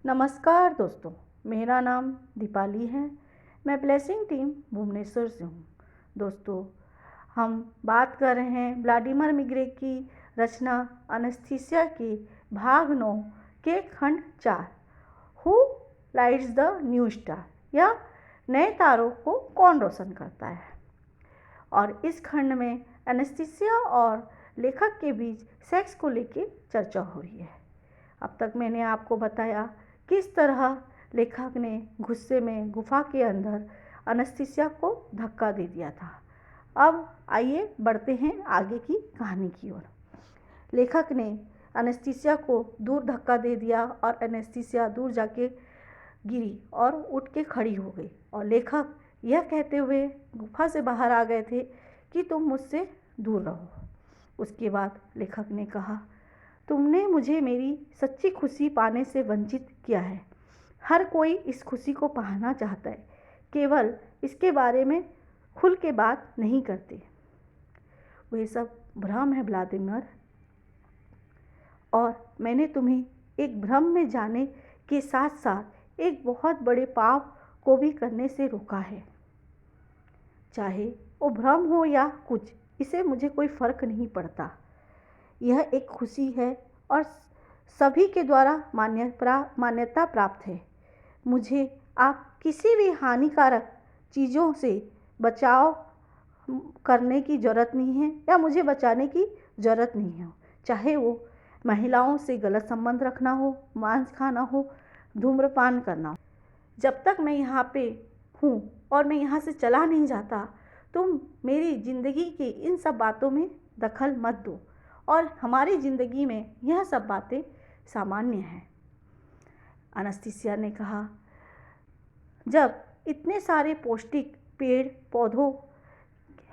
नमस्कार दोस्तों, मेरा नाम दीपाली है। मैं ब्लेसिंग टीम भुवनेश्वर से हूँ। दोस्तों, हम बात कर रहे हैं व्लादिमीर मिग्रे की रचना एनेस्थीसिया के भाग 9 के खंड 4 who lights the new star, या नए तारों को कौन रोशन करता है। और इस खंड में एनेस्थीसिया और लेखक के बीच सेक्स को लेकर चर्चा हो रही है। अब तक मैंने आपको बताया किस तरह लेखक ने गुस्से में गुफा के अंदर एनेस्थीसिया को धक्का दे दिया था। अब आइए बढ़ते हैं आगे की कहानी की ओर। लेखक ने एनेस्थीसिया को दूर धक्का दे दिया और एनेस्थीसिया दूर जाके गिरी और उठ के खड़ी हो गई। और लेखक यह कहते हुए गुफा से बाहर आ गए थे कि तुम मुझसे दूर रहो। उसके बाद लेखक ने कहा, तुमने मुझे मेरी सच्ची खुशी पाने से वंचित किया है। हर कोई इस खुशी को पाना चाहता है, केवल इसके बारे में खुल के बात नहीं करते। वह सब भ्रम है व्लादिमीर, और मैंने तुम्हें एक भ्रम में जाने के साथ साथ एक बहुत बड़े पाप को भी करने से रोका है। चाहे वो भ्रम हो या कुछ, इसे मुझे कोई फर्क नहीं पड़ता। यह एक खुशी है और सभी के द्वारा मान्यता प्राप्त है। मुझे आप किसी भी हानिकारक चीज़ों से बचाव करने की ज़रूरत नहीं है, या मुझे बचाने की ज़रूरत नहीं है। चाहे वो महिलाओं से गलत संबंध रखना हो, मांस खाना हो, धूम्रपान करना हो। जब तक मैं यहाँ पे हूँ और मैं यहाँ से चला नहीं जाता, तुम मेरी ज़िंदगी की इन सब बातों में दखल मत दो। और हमारी ज़िंदगी में यह सब बातें सामान्य हैं। एनेस्थीसिया ने कहा, जब इतने सारे पौष्टिक पेड़ पौधों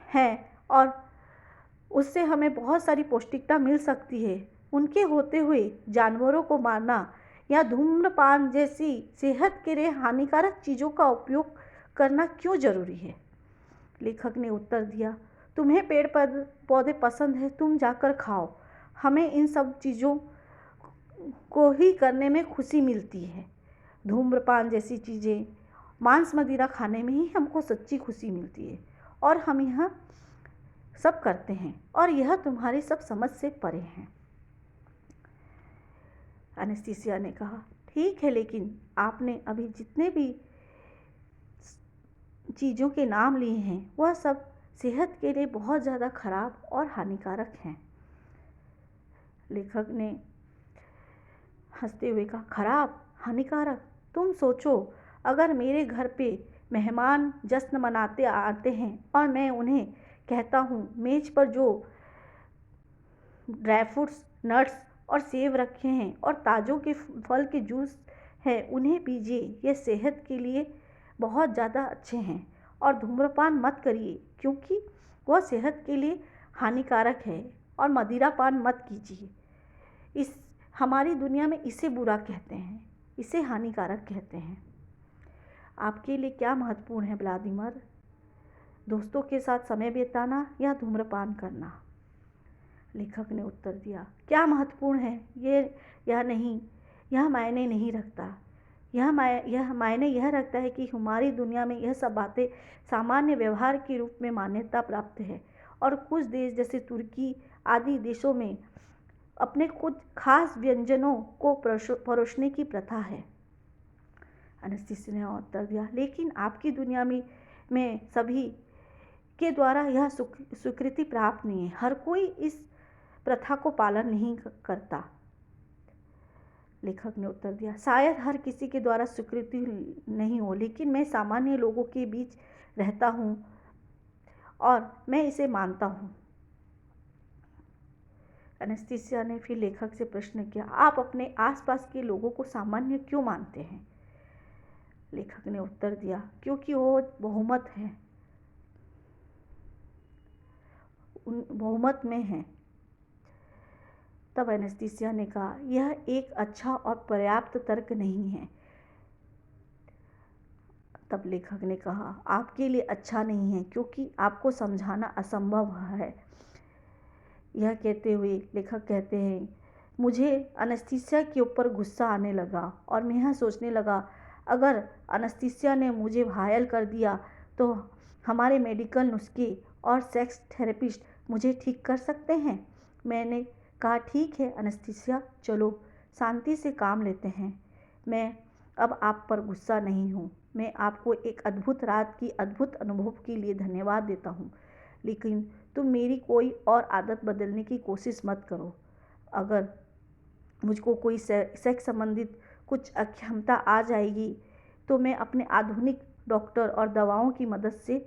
हैं और उससे हमें बहुत सारी पौष्टिकता मिल सकती है, उनके होते हुए जानवरों को मारना या धूम्रपान जैसी सेहत के लिए हानिकारक चीज़ों का उपयोग करना क्यों ज़रूरी है। लेखक ने उत्तर दिया, तुम्हें पेड़ पौधे पसंद है, तुम जाकर खाओ। हमें इन सब चीज़ों को ही करने में खुशी मिलती है। धूम्रपान जैसी चीज़ें, मांस मदिरा खाने में ही हमको सच्ची खुशी मिलती है, और हम यह सब करते हैं, और यह तुम्हारी सब समझ से परे हैं। एनेस्थीसिया ने कहा, ठीक है, लेकिन आपने अभी जितने भी चीज़ों के नाम लिए हैं वह सब सेहत के लिए बहुत ज़्यादा खराब और हानिकारक हैं। लेखक ने हंसते हुए कहा, खराब, हानिकारक? तुम सोचो, अगर मेरे घर पे मेहमान जश्न मनाते आते हैं और मैं उन्हें कहता हूँ मेज़ पर जो ड्राई फ्रूट्स, नट्स और सेब रखे हैं और ताज़ों के फल के जूस हैं, उन्हें पीजिए, ये सेहत के लिए बहुत ज़्यादा अच्छे हैं। और धूम्रपान मत करिए क्योंकि वह सेहत के लिए हानिकारक है। और मदिरापान मत कीजिए, इस हमारी दुनिया में इसे बुरा कहते हैं, इसे हानिकारक कहते हैं। आपके लिए क्या महत्वपूर्ण है व्लादिमीर? दोस्तों के साथ समय बिताना या धूम्रपान करना? लेखक ने उत्तर दिया, क्या महत्वपूर्ण है यह मायने नहीं रखता। यह मायने यह रखता है कि हमारी दुनिया में यह सब बातें सामान्य व्यवहार के रूप में मान्यता प्राप्त है, और कुछ देश जैसे तुर्की आदि देशों में अपने कुछ खास व्यंजनों को परोसने की प्रथा है। एनेस्थीसिया ने उत्तर दिया, लेकिन आपकी दुनिया में सभी के द्वारा यह स्वीकृति प्राप्त नहीं है। हर कोई इस प्रथा को पालन नहीं करता। लेखक ने उत्तर दिया, शायद हर किसी के द्वारा स्वीकृति नहीं हो, लेकिन मैं सामान्य लोगों के बीच रहता हूँ और मैं इसे मानता हूँ। एनेस्थीसिया ने फिर लेखक से प्रश्न किया, आप अपने आसपास के लोगों को सामान्य क्यों मानते हैं? लेखक ने उत्तर दिया, क्योंकि वो बहुमत में हैं। तब एनेस्थीसिया ने कहा, यह एक अच्छा और पर्याप्त तर्क नहीं है। तब लेखक ने कहा, आपके लिए अच्छा नहीं है क्योंकि आपको समझाना असंभव है। यह कहते हुए लेखक कहते हैं, मुझे एनेस्थीसिया के ऊपर गुस्सा आने लगा और मैं यह सोचने लगा, अगर एनेस्थीसिया ने मुझे घायल कर दिया तो हमारे मेडिकल नुस्खे और सेक्स थेरेपिस्ट मुझे ठीक कर सकते हैं। मैंने कहा, ठीक है एनेस्थीसिया, चलो शांति से काम लेते हैं। मैं अब आप पर गुस्सा नहीं हूँ। मैं आपको एक अद्भुत रात की अद्भुत अनुभव के लिए धन्यवाद देता हूँ, लेकिन तुम मेरी कोई और आदत बदलने की कोशिश मत करो। अगर मुझको कोई सेक्स संबंधित कुछ अक्षमता आ जाएगी तो मैं अपने आधुनिक डॉक्टर और दवाओं की मदद से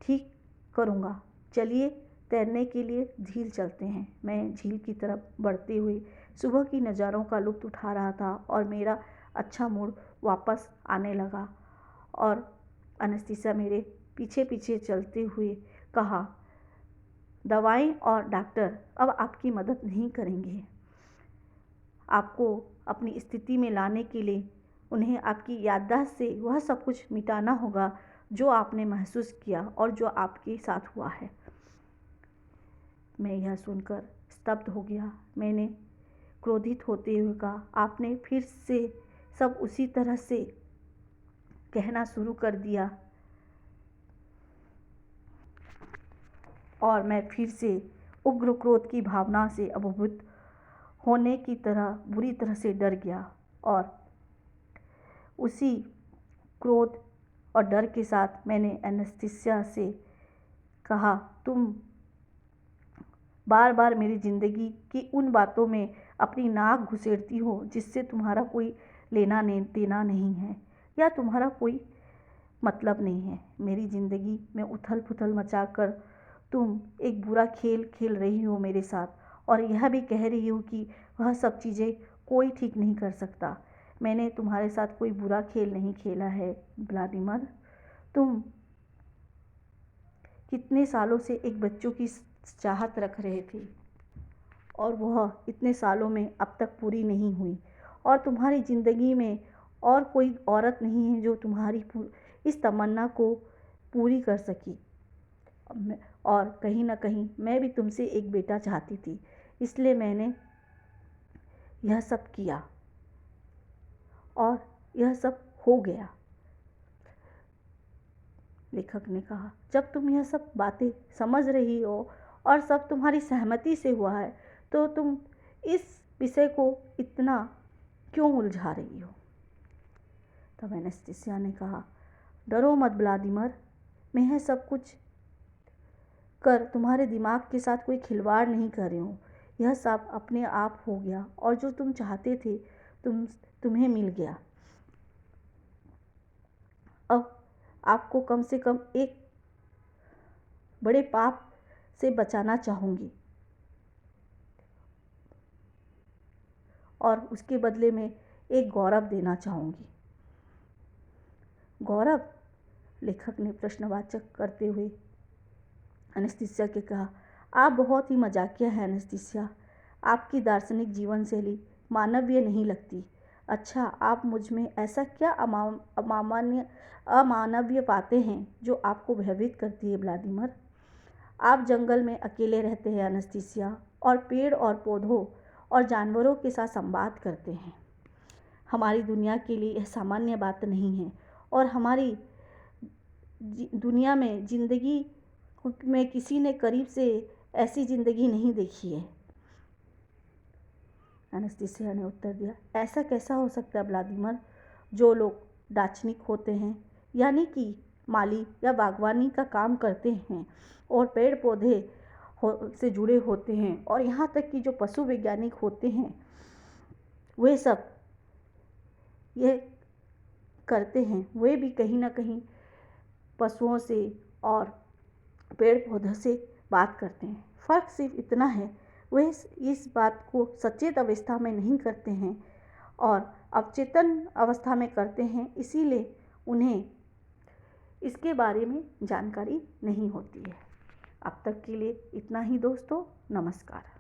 ठीक करूँगा। चलिए तैरने के लिए झील चलते हैं। मैं झील की तरफ बढ़ते हुए सुबह की नज़ारों का लुत्फ़ उठा रहा था और मेरा अच्छा मूड वापस आने लगा। और एनेस्थीसिया मेरे पीछे पीछे चलते हुए कहा, दवाएं और डॉक्टर अब आपकी मदद नहीं करेंगे। आपको अपनी स्थिति में लाने के लिए उन्हें आपकी याददाश्त से वह सब कुछ मिटाना होगा जो आपने महसूस किया और जो आपके साथ हुआ है। मैं यह सुनकर स्तब्ध हो गया। मैंने क्रोधित होते हुए कहा, आपने फिर से सब उसी तरह से कहना शुरू कर दिया और मैं फिर से उग्र क्रोध की भावना से अभिभूत होने की तरह बुरी तरह से डर गया और उसी क्रोध और डर के साथ मैंने एनेस्थीसिया से कहा, तुम बार बार मेरी ज़िंदगी की उन बातों में अपनी नाक घुसेड़ती हो जिससे तुम्हारा कोई लेना देना नहीं है या तुम्हारा कोई मतलब नहीं है। मेरी ज़िंदगी में उथल पुथल मचाकर तुम एक बुरा खेल खेल रही हो मेरे साथ और यह भी कह रही हो कि वह सब चीज़ें कोई ठीक नहीं कर सकता। मैंने तुम्हारे साथ कोई बुरा खेल नहीं खेला है व्लादिमीर। तुम कितने सालों से एक बच्चों की चाहत रख रहे थे और वह इतने सालों में अब तक पूरी नहीं हुई और तुम्हारी ज़िंदगी में और कोई औरत नहीं है जो तुम्हारी इस तमन्ना को पूरी कर सकी। और कहीं ना कहीं मैं भी तुमसे एक बेटा चाहती थी, इसलिए मैंने यह सब किया और यह सब हो गया। लेखक ने कहा, जब तुम यह सब बातें समझ रही हो और सब तुम्हारी सहमति से हुआ है तो तुम इस विषय को इतना क्यों उलझा रही हो? तब एनेस्थीसिया ने कहा, डरो मत व्लादिमीर, मैं यह सब कुछ कर तुम्हारे दिमाग के साथ कोई खिलवाड़ नहीं कर रही हूँ। यह सब अपने आप हो गया और जो तुम चाहते थे तुम्हें मिल गया। अब आपको कम से कम एक बड़े पाप से बचाना चाहूँगी और उसके बदले में एक गौरव देना चाहूँगी। गौरव? लेखक ने प्रश्नवाचक करते हुए एनेस्थीसिया के कहा, आप बहुत ही मजाकिया हैं एनेस्थीसिया। आपकी दार्शनिक जीवन शैली मानवीय नहीं लगती। अच्छा, आप मुझ में ऐसा क्या अमानवीय पाते हैं जो आपको भयभीत करती है व्लादिमीर? आप जंगल में अकेले रहते हैं एनेस्थीसिया और पेड़ और पौधों और जानवरों के साथ संवाद करते हैं। हमारी दुनिया के लिए यह सामान्य बात नहीं है और हमारी दुनिया में ज़िंदगी में किसी ने करीब से ऐसी ज़िंदगी नहीं देखी है। एनेस्थीसिया ने उत्तर दिया, ऐसा कैसा हो सकता है व्लादिमीर? जो लोग दार्शनिक होते हैं, यानी कि माली या बागवानी का काम करते हैं और पेड़ पौधे से जुड़े होते हैं और यहाँ तक कि जो पशु वैज्ञानिक होते हैं, वे सब ये करते हैं, वे भी कहीं ना कहीं पशुओं से और पेड़ पौधों से बात करते हैं। फ़र्क सिर्फ इतना है, वे इस बात को सचेत अवस्था में नहीं करते हैं और अवचेतन अवस्था में करते हैं, इसीलिए उन्हें इसके बारे में जानकारी नहीं होती है। अब तक के लिए इतना ही दोस्तों, नमस्कार।